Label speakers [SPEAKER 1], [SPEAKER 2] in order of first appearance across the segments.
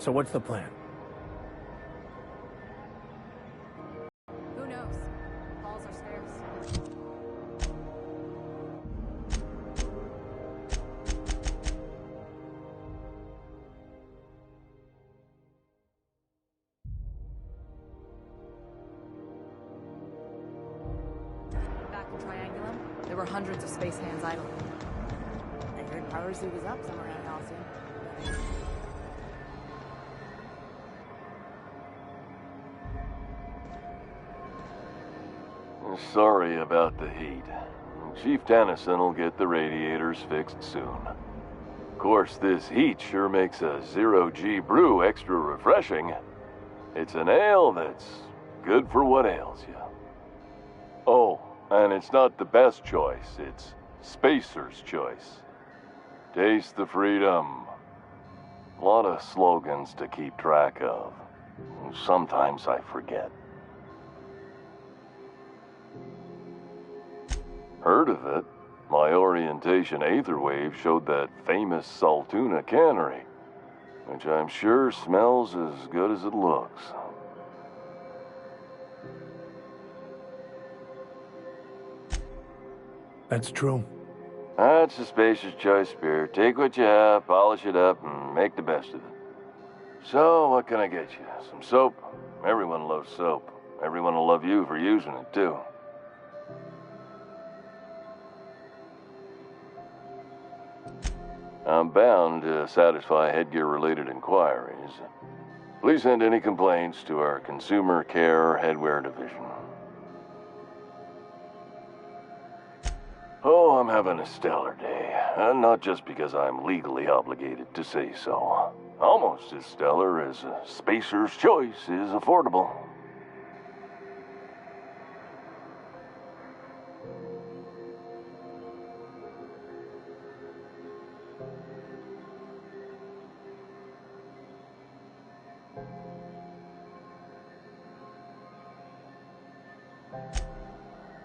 [SPEAKER 1] So what's the plan?
[SPEAKER 2] Who knows? Calls are scarce. Back in Triangulum, there were hundreds of space hands idle. I heard piracy was up somewhere around Halcyon.
[SPEAKER 3] Sorry about the heat. Chief Tennyson will get the radiators fixed soon. Of course, this heat sure makes a zero-G brew extra refreshing. It's an ale that's good for what ails you. Oh, and it's not the best choice, it's Spacer's choice. Taste the freedom. A lot of slogans to keep track of. Sometimes I forget. Heard of it? My orientation aetherwave showed that famous Saltuna cannery, which I'm sure smells as good as it looks.
[SPEAKER 1] That's true.
[SPEAKER 3] That's a Spacer's Choice beer. Take what you have, polish it up, and make the best of it. So, what can I get you? Some soap? Everyone loves soap. Everyone will love you for using it, too. I'm bound to satisfy headgear-related inquiries. Please send any complaints to our Consumer Care Headwear Division. Oh, I'm having a stellar day. And not just because I'm legally obligated to say so. Almost as stellar as a Spacer's Choice is affordable.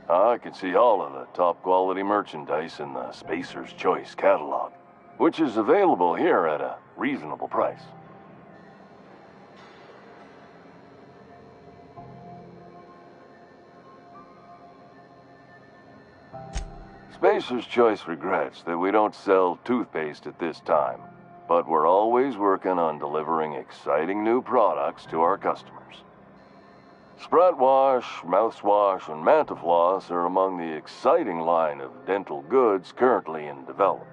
[SPEAKER 3] I can see all of the top quality merchandise in the Spacer's Choice catalog, which is available here at a reasonable price. Spacer's Choice regrets that we don't sell toothpaste at this time, but we're always working on delivering exciting new products to our customers. Sprout Wash, Mouthwash, and Mantafloss are among the exciting line of dental goods currently in development.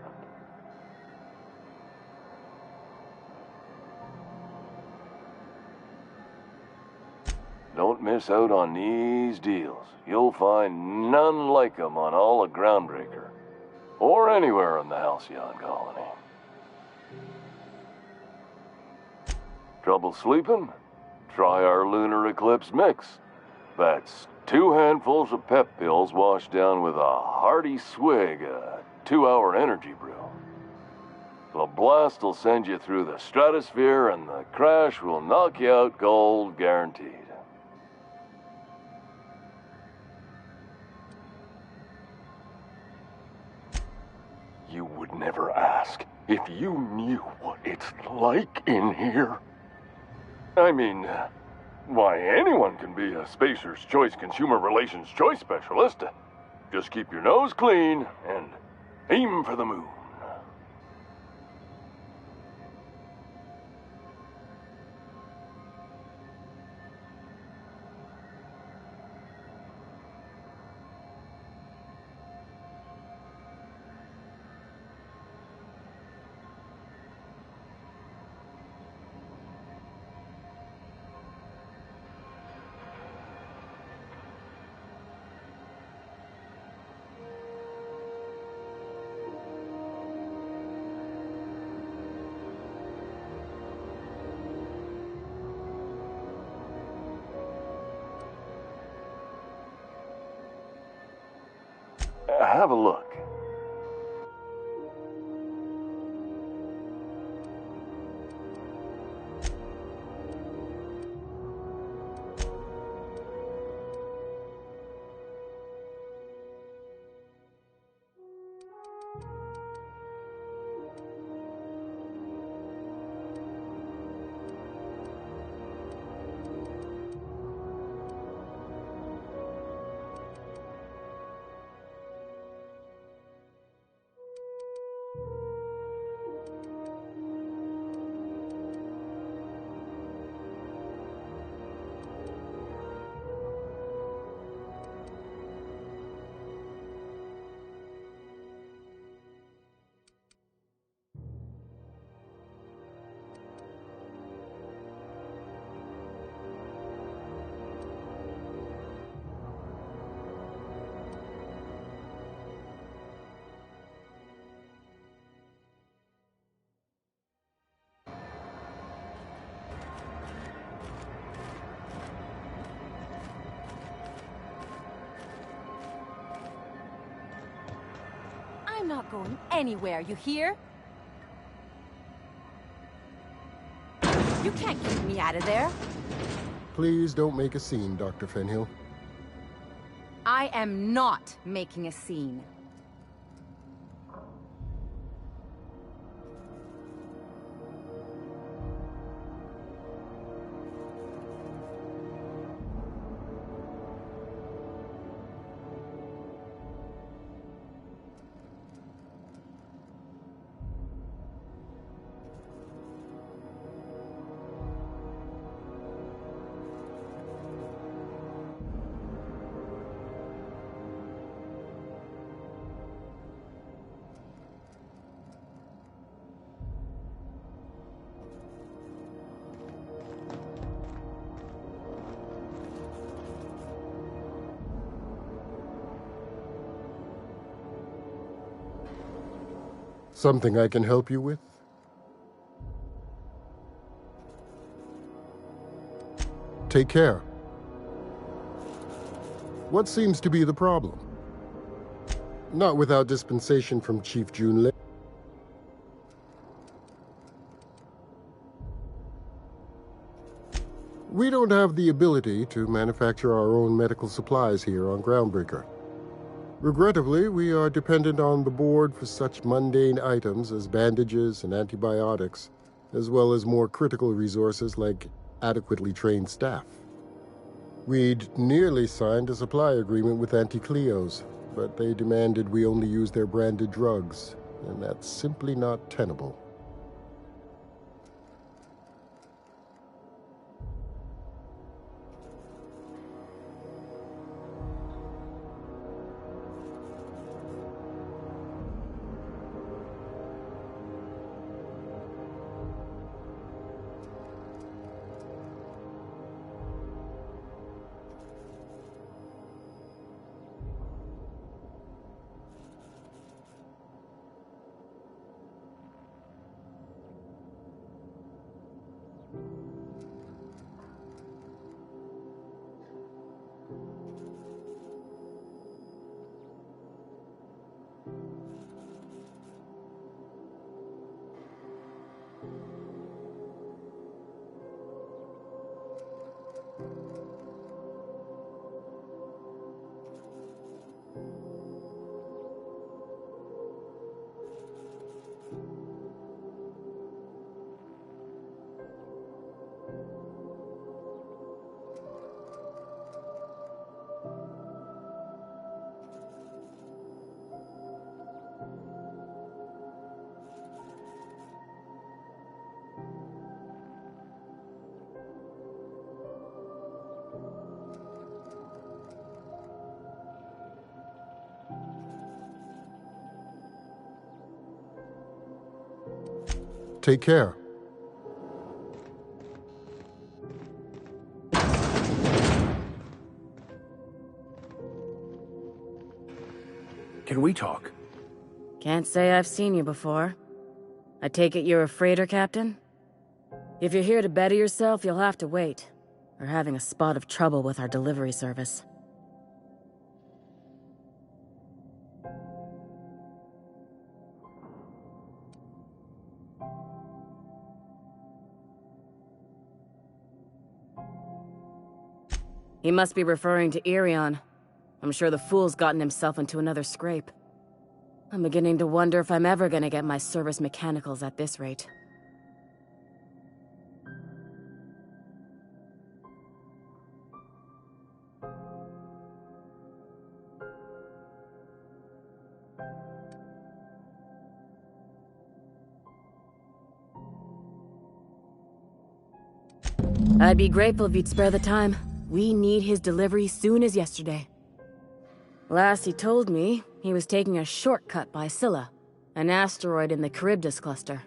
[SPEAKER 3] Don't miss out on these deals. You'll find none like them on all of Groundbreaker, or anywhere in the Halcyon colony. Trouble sleeping? Try our Lunar Eclipse Mix. That's 2 handfuls of pep pills washed down with a hearty swig of 2-hour energy brew. The blast will send you through the stratosphere, and the crash will knock you out cold, guaranteed. You would never ask if you knew what it's like in here. I mean, why, anyone can be a Spacer's Choice Consumer Relations Choice Specialist. Just keep your nose clean and aim for the moon. Have a look.
[SPEAKER 2] not going anywhere, you hear? You can't keep me out of there.
[SPEAKER 1] Please don't make a scene, Dr. Fenhill.
[SPEAKER 2] I am not making a scene.
[SPEAKER 1] Something I can help you with? Take care. What seems to be the problem? Not without dispensation from Chief Junlei. We don't have the ability to manufacture our own medical supplies here on Groundbreaker. Regrettably, we are dependent on the board for such mundane items as bandages and antibiotics, as well as more critical resources like adequately trained staff. We'd nearly signed a supply agreement with Anti-Cleos, but they demanded we only use their branded drugs, and that's simply not tenable. Take care.
[SPEAKER 4] Can we talk?
[SPEAKER 5] Can't say I've seen you before. I take it you're a freighter captain? If you're here to better yourself, you'll have to wait. We're having a spot of trouble with our delivery service. He must be referring to Irion. I'm sure the fool's gotten himself into another scrape. I'm beginning to wonder if I'm ever gonna get my service mechanicals at this rate. I'd be grateful if you'd spare the time. We need his delivery soon as yesterday. Last he told me, he was taking a shortcut by Scylla, an asteroid in the Charybdis cluster.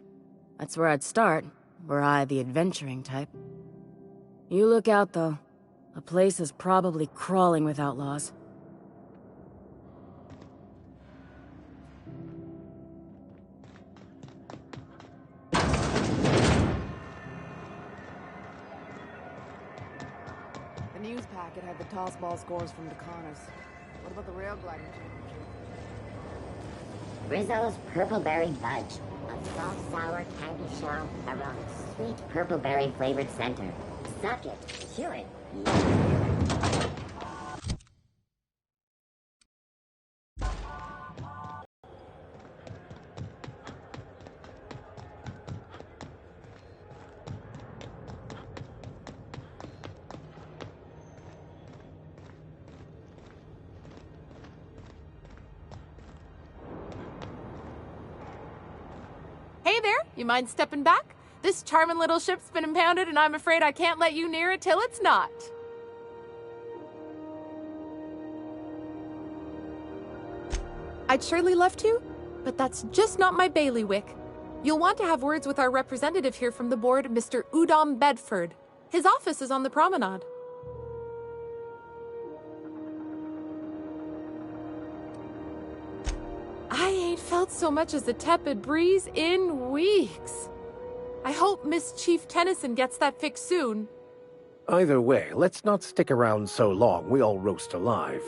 [SPEAKER 5] That's where I'd start, were I the adventuring type. You look out, though. The place is probably crawling with outlaws.
[SPEAKER 2] The news packet had the tossball scores from the Connors. What about the rail gliding championship?
[SPEAKER 6] Rizzo's Purpleberry Fudge. A soft-sour candy shell around a sweet purpleberry flavored center. Suck it. Chew it.
[SPEAKER 7] Hey there, you mind stepping back? This charming little ship's been impounded and I'm afraid I can't let you near it till it's not. I'd surely love to, but that's just not my bailiwick. You'll want to have words with our representative here from the board, Mr. Udom Bedford. His office is on the promenade. I ain't felt so much as a tepid breeze in weeks. I hope Miss Chief Tennyson gets that fixed soon.
[SPEAKER 4] Either way, let's not stick around so long we all roast alive.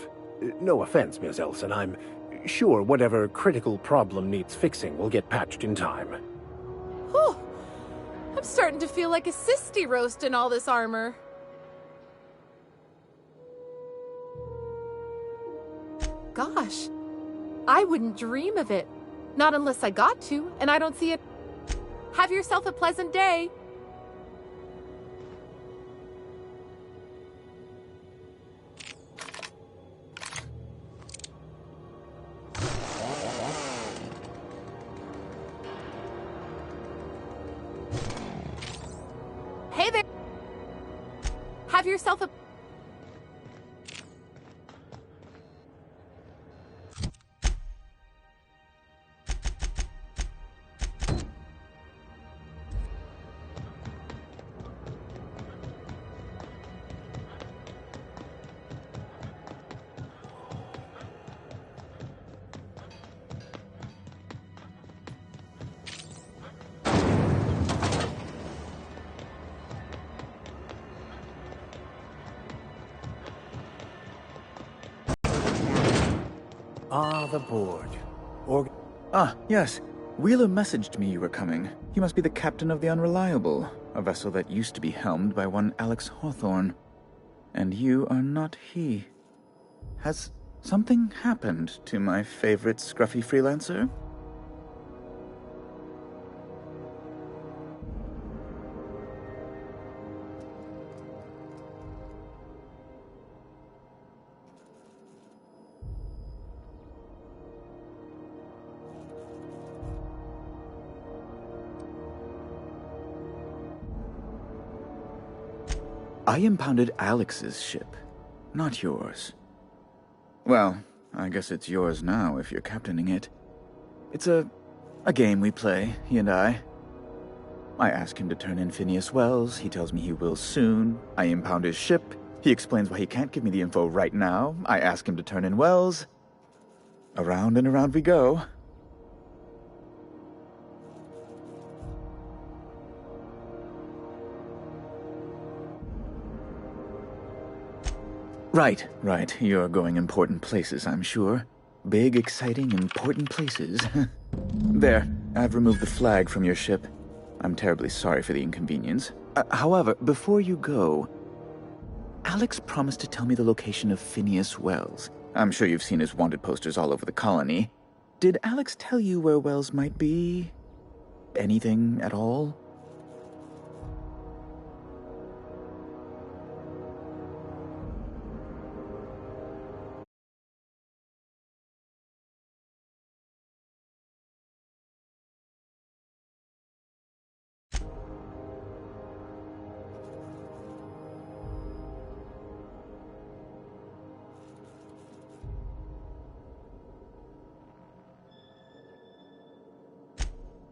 [SPEAKER 4] No offense, Miss Elson, I'm sure whatever critical problem needs fixing will get patched in time.
[SPEAKER 7] Whew. I'm starting to feel like a sisty roast in all this armor. Gosh, I wouldn't dream of it. Not unless I got to, and I don't see it. Have yourself a pleasant day. Hey there. Have yourself a...
[SPEAKER 4] Ah, the board.
[SPEAKER 8] Ah, yes. Wheeler messaged me you were coming. He must be the captain of the Unreliable, a vessel that used to be helmed by one Alex Hawthorne. And you are not he. Has something happened to my favorite scruffy freelancer? I impounded Alex's ship, not yours. Well, I guess it's yours now if you're captaining it. It's a game we play, he and I. I ask him to turn in Phineas Wells, he tells me he will soon. I impound his ship, he explains why he can't give me the info right now. I ask him to turn in Wells. Around and around we go. Right. You're going important places, I'm sure. Big, exciting, important places. There, I've removed the flag from your ship. I'm terribly sorry for the inconvenience. However, before you go, Alex promised to tell me the location of Phineas Wells. I'm sure you've seen his wanted posters all over the colony. Did Alex tell you where Wells might be? Anything at all?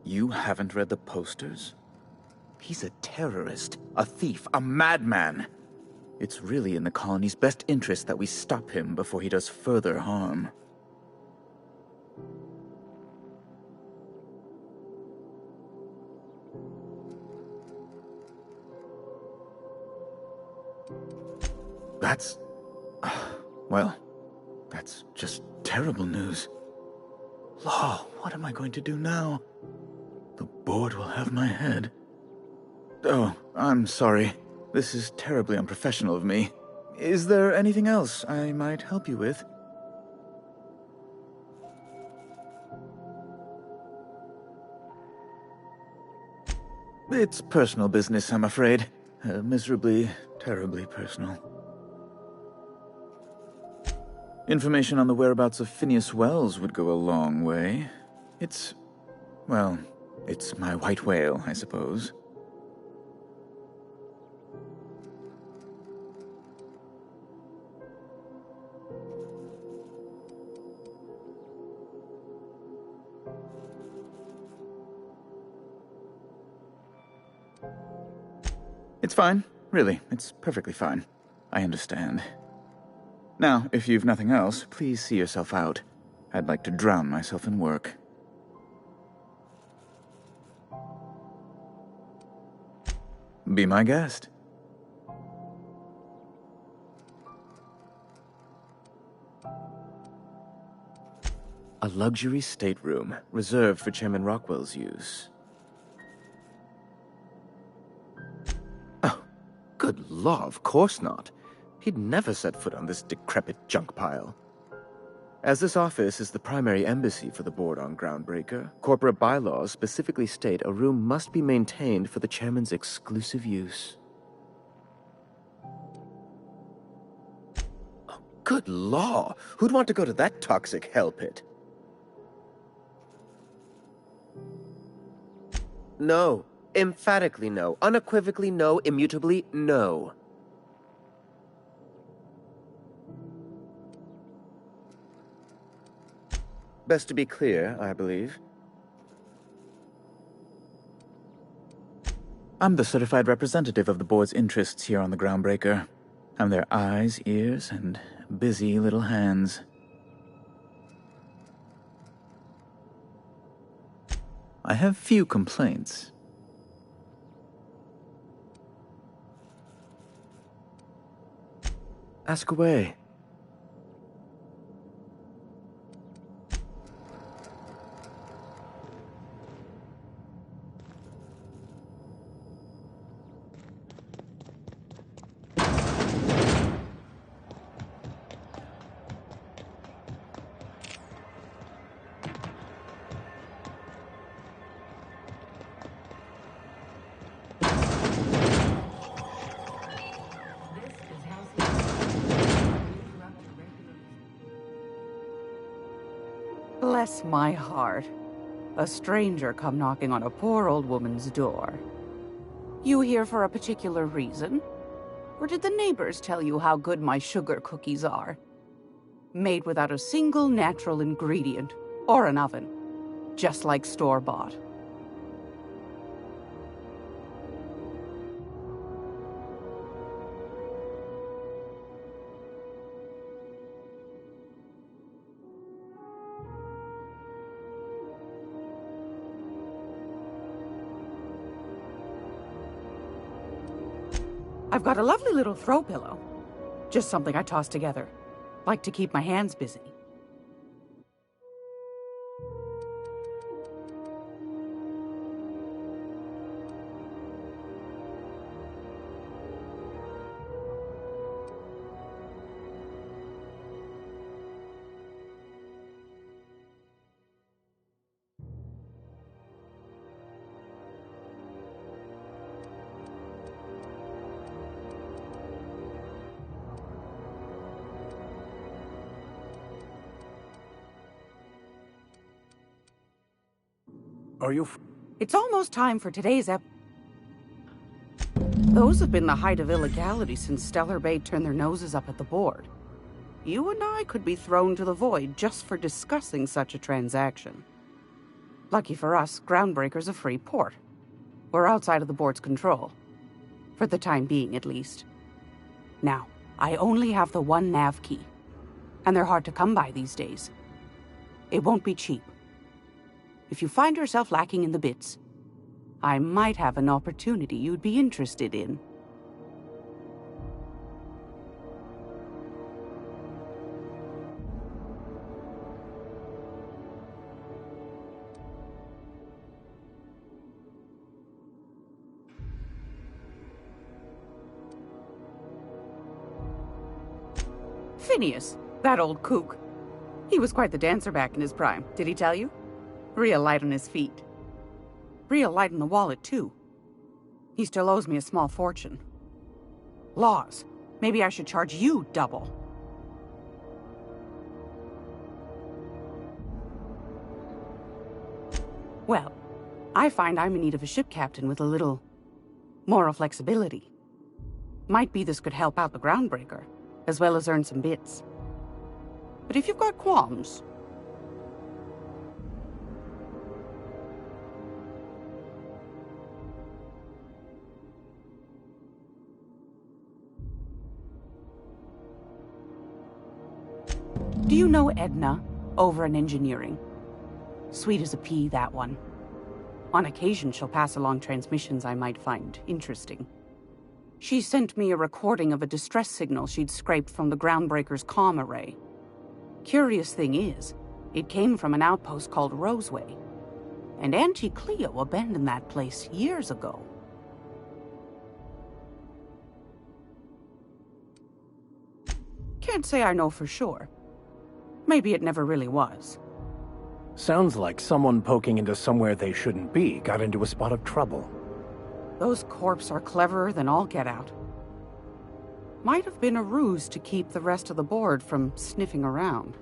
[SPEAKER 8] You haven't read the posters? He's a terrorist, a thief, a madman. It's really in the colony's best interest that we stop him before he does further harm. Well, that's just terrible news. Law, what am I going to do now? The board will have my head. Oh, I'm sorry. This is terribly unprofessional of me. Is there anything else I might help you with? It's personal business, I'm afraid. Miserably, terribly personal. Information on the whereabouts of Phineas Wells would go a long way. It's my white whale, I suppose. It's fine. Really, it's perfectly fine. I understand. Now, if you've nothing else, please see yourself out. I'd like to drown myself in work. Be my guest. A luxury stateroom, reserved for Chairman Rockwell's use.
[SPEAKER 4] Good law, of course not. He'd never set foot on this decrepit junk pile. As this office is the primary embassy for the board on Groundbreaker, corporate bylaws specifically state a room must be maintained for the chairman's exclusive use. Oh, good law! Who'd want to go to that toxic hell pit? No. Emphatically no. Unequivocally no. Immutably no. Best to be clear, I believe. I'm the certified representative of the board's interests here on the Groundbreaker. I'm their eyes, ears, and busy little hands. I have few complaints. Ask away.
[SPEAKER 9] Bless my heart. A stranger come knocking on a poor old woman's door. You here for a particular reason? Or did the neighbors tell you how good my sugar cookies are? Made without a single natural ingredient, or an oven. Just like store-bought. I've got a lovely little throw pillow. Just something I toss together. Like to keep my hands busy.
[SPEAKER 4] Are you
[SPEAKER 9] It's almost time for today's Those have been the height of illegality since Stellar Bay turned their noses up at the board. You and I could be thrown to the void just for discussing such a transaction. Lucky for us, Groundbreaker's a free port. We're outside of the board's control. For the time being, at least. Now, I only have the one nav key. And they're hard to come by these days. It won't be cheap. If you find yourself lacking in the bits, I might have an opportunity you'd be interested in. Phineas, that old kook. He was quite the dancer back in his prime, did he tell you? Real light on his feet. Real light in the wallet, too. He still owes me a small fortune. Laws. Maybe I should charge you double. Well, I find I'm in need of a ship captain with a little moral flexibility. Might be this could help out the Groundbreaker, as well as earn some bits. But if you've got qualms... Do you know Edna, over in engineering? Sweet as a pea, that one. On occasion, she'll pass along transmissions I might find interesting. She sent me a recording of a distress signal she'd scraped from the Groundbreaker's comm array. Curious thing is, it came from an outpost called Roseway. And Auntie Cleo abandoned that place years ago. Can't say I know for sure. Maybe it never really was.
[SPEAKER 10] Sounds like someone poking into somewhere they shouldn't be got into a spot of trouble.
[SPEAKER 9] Those corps are cleverer than all get out. Might have been a ruse to keep the rest of the board from sniffing around.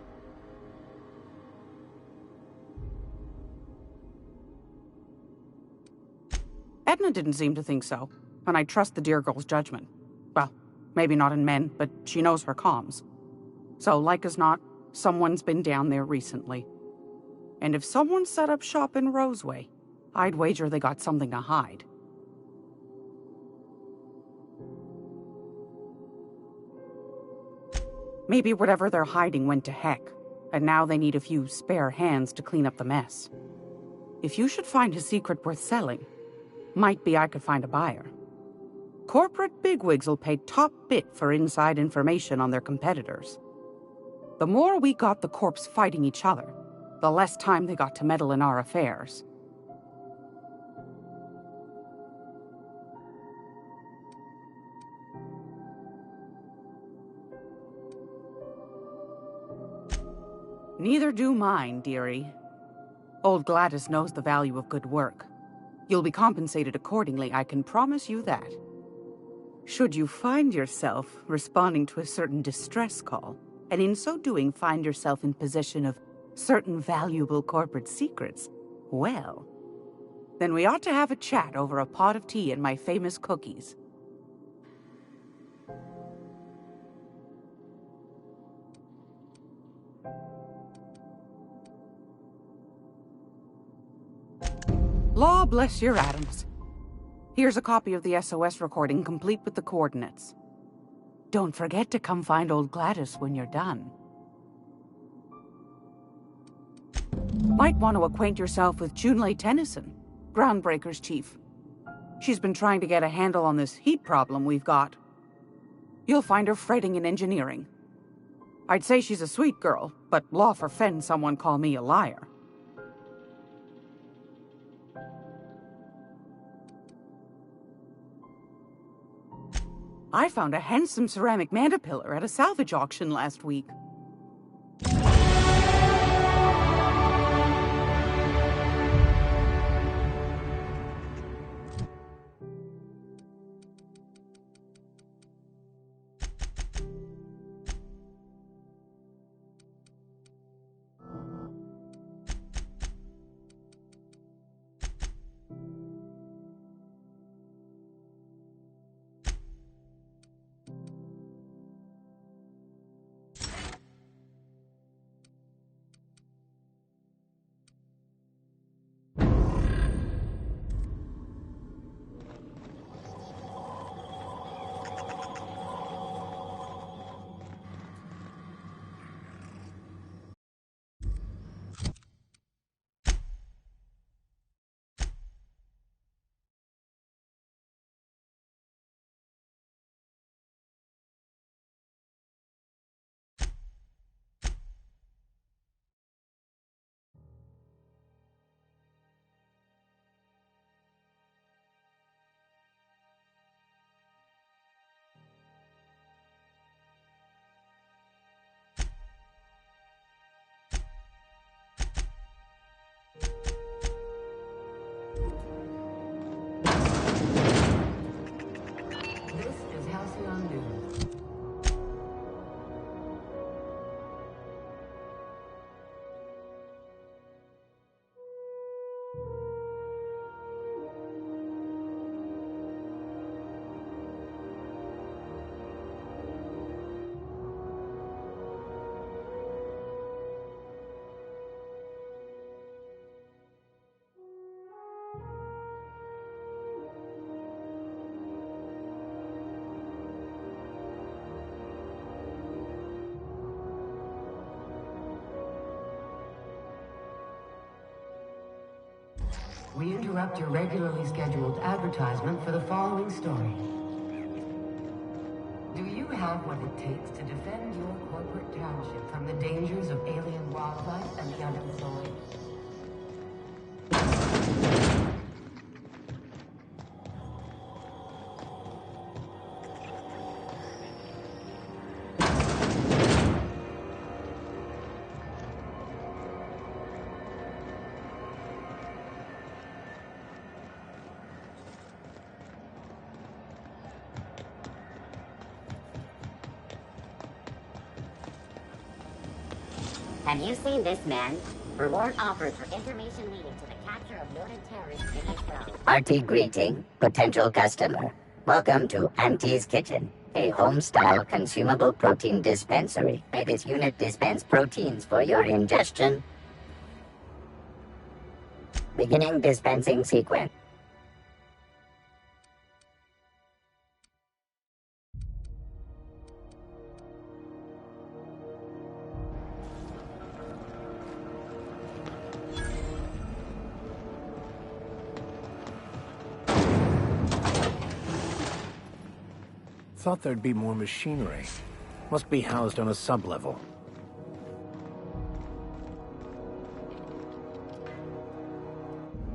[SPEAKER 9] Edna didn't seem to think so, and I trust the dear girl's judgment. Well, maybe not in men, but she knows her comms. So, like as not, someone's been down there recently. And if someone set up shop in Roseway, I'd wager they got something to hide. Maybe whatever they're hiding went to heck, and now they need a few spare hands to clean up the mess. If you should find a secret worth selling, might be I could find a buyer. Corporate bigwigs will pay top bit for inside information on their competitors. The more we got the corps fighting each other, the less time they got to meddle in our affairs. Neither do mine, dearie. Old Gladys knows the value of good work. You'll be compensated accordingly, I can promise you that. Should you find yourself responding to a certain distress call, and in so doing find yourself in possession of certain valuable corporate secrets, well, then we ought to have a chat over a pot of tea and my famous cookies. Law bless your atoms. Here's a copy of the SOS recording, complete with the coordinates. Don't forget to come find old Gladys when you're done. Might want to acquaint yourself with Junlei Tennyson, Groundbreaker's chief. She's been trying to get a handle on this heat problem we've got. You'll find her fretting in engineering. I'd say she's a sweet girl, but law forfend someone call me a liar. I found a handsome ceramic mandapillar at a salvage auction last week.
[SPEAKER 11] We interrupt your regularly scheduled advertisement for the following story. Do you have what it takes to defend your corporate township from the dangers of alien wildlife and the unemployed?
[SPEAKER 6] Have you seen this man? Reward offered for information leading to the capture of noted terrorist Vinny Crow. Artie greeting, potential customer. Welcome to Auntie's Kitchen, a home-style consumable protein dispensary. May this unit dispense proteins for your ingestion. Beginning dispensing sequence.
[SPEAKER 10] Thought there'd be more machinery. Must be housed on a sublevel.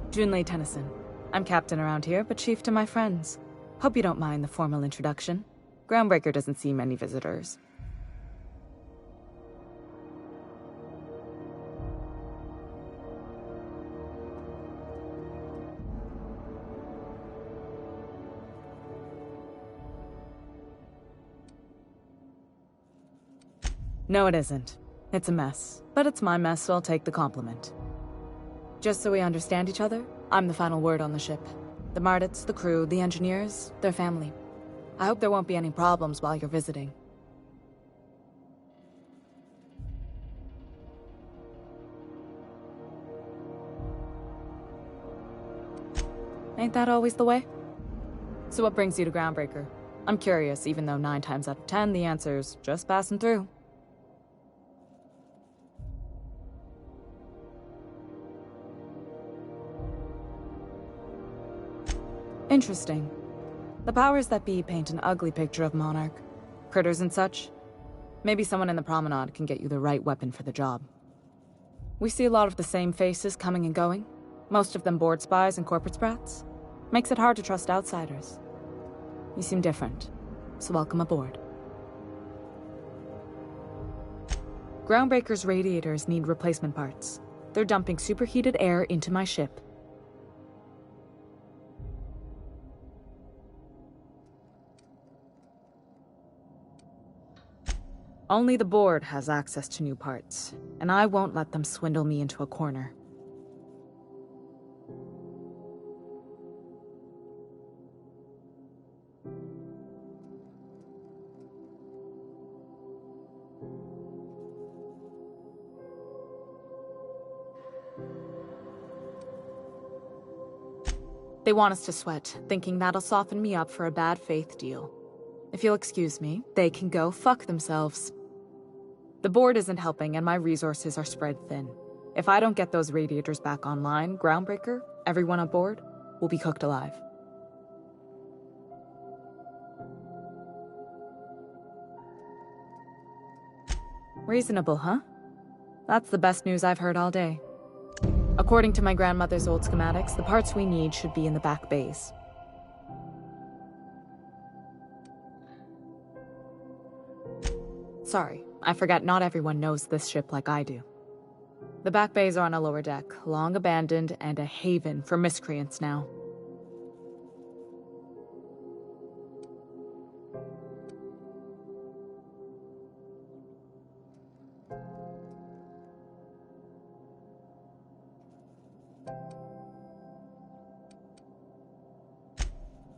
[SPEAKER 2] Junlei Tennyson. I'm captain around here, but chief to my friends. Hope you don't mind the formal introduction. Groundbreaker doesn't see many visitors. No, it isn't. It's a mess. But it's my mess, so I'll take the compliment. Just so we understand each other, I'm the final word on the ship. The Mardits, the crew, the engineers, their family. I hope there won't be any problems while you're visiting. Ain't that always the way? So what brings you to Groundbreaker? I'm curious, even though 9 times out of 10 the answer's just passing through. Interesting. The powers that be paint an ugly picture of Monarch. Critters and such. Maybe someone in the promenade can get you the right weapon for the job. We see a lot of the same faces coming and going. Most of them board spies and corporate sprats. Makes it hard to trust outsiders. You seem different, so welcome aboard. Groundbreaker's radiators need replacement parts. They're dumping superheated air into my ship. Only the board has access to new parts, and I won't let them swindle me into a corner. They want us to sweat, thinking that'll soften me up for a bad faith deal. If you'll excuse me, they can go fuck themselves. The board isn't helping and my resources are spread thin. If I don't get those radiators back online, Groundbreaker, everyone on board, will be cooked alive. Reasonable, huh? That's the best news I've heard all day. According to my grandmother's old schematics, the parts we need should be in the back bays. Sorry, I forgot not everyone knows this ship like I do. The back bays are on a lower deck, long abandoned and a haven for miscreants now.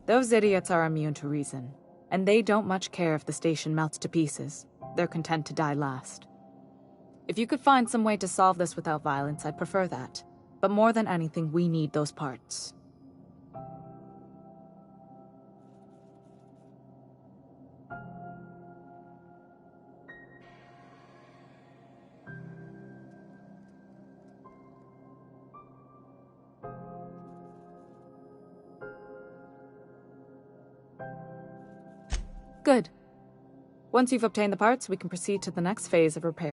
[SPEAKER 2] Those idiots are immune to reason, and they don't much care if the station melts to pieces. They're content to die last. If you could find some way to solve this without violence, I'd prefer that. But more than anything, we need those parts. Good. Once you've obtained the parts, we can proceed to the next phase of repair.